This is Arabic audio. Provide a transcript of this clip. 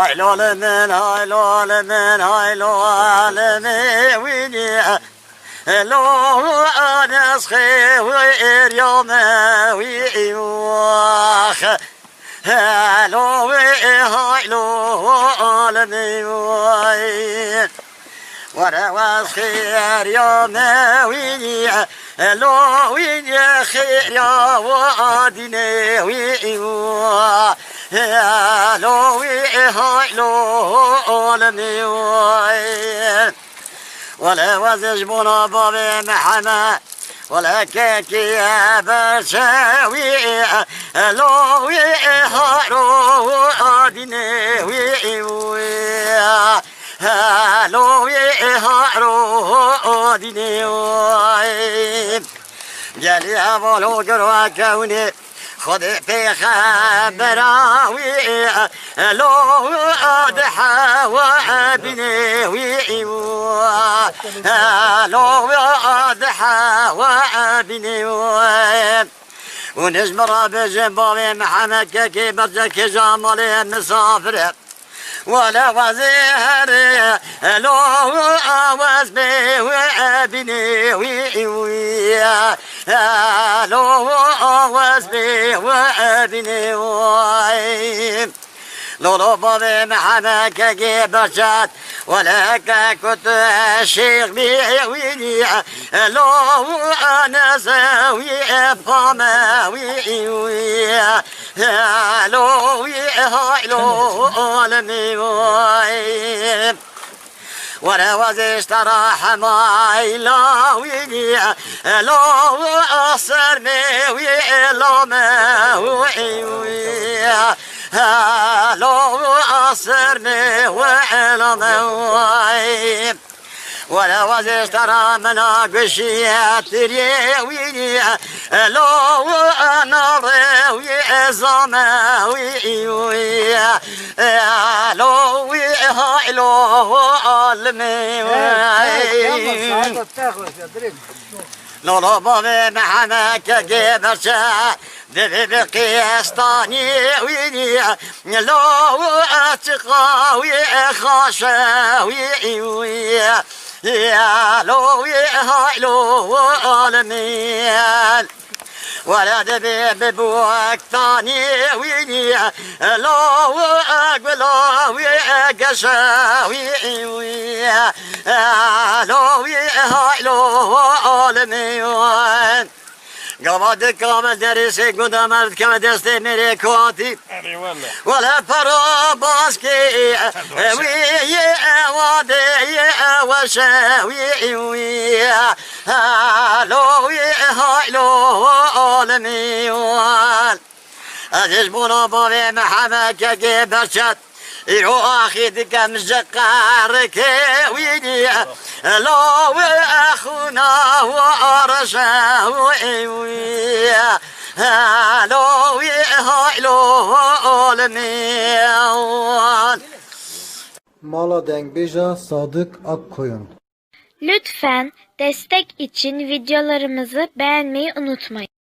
هاي لولمن هاي لولمن هاي لولمن ويني لو أنا صغير يوم ويواخ لو هاي لولمن وين وانا صغير يوم ويني لو ويني خير يا واديني ويواخ لو هاي لولمن وين ولا وزجبنا بابي محمد ولا كيكي يا بشاوي لو هارو أديني لو هارو أديني جالي أبو قروا كوني خذ في خبراوي لو أضحى وابني لو أضحى وابني ونزمر بجنبابي محمد كي برجك جمالي مسافر ولا وزير لو وزبي وابني لو وزبي وابني لو بابي محمد كي برجات ولا كنت الشيخ بيويني لو انا زاوي فماوي لو هاي لو عالمي ولا وزيش ترى حماي لا ويني لو أصر ميوي لو ماوي لو أصر ميوي لو ماوي ولا وزيش ترى مناقشيات ريويني لو أنا ريوي زماوي لو هاي لو عالمي لو بابي محمد كجيب شا بقيستاني ويني لو اتقاوي خاشاوي لو هاي لو عالمي ولا دبي بوك ثاني ويني لو اقبلوي قشاوي لو هاي لو عالمي قبض كامل درسي قدامت كما دستي ميري كواتي ولا فرو باسكي وي وادي وشاوي لو هاي لو عالمي أجزبونا بابي محمد كي برشت يرو أخيدك مزقارك ويني لو أخونا ورشاوي لو هاي لو عالمي Mala Dengbeja Sadık Akkoyun. Lütfen destek için videolarımızı beğenmeyi unutmayın.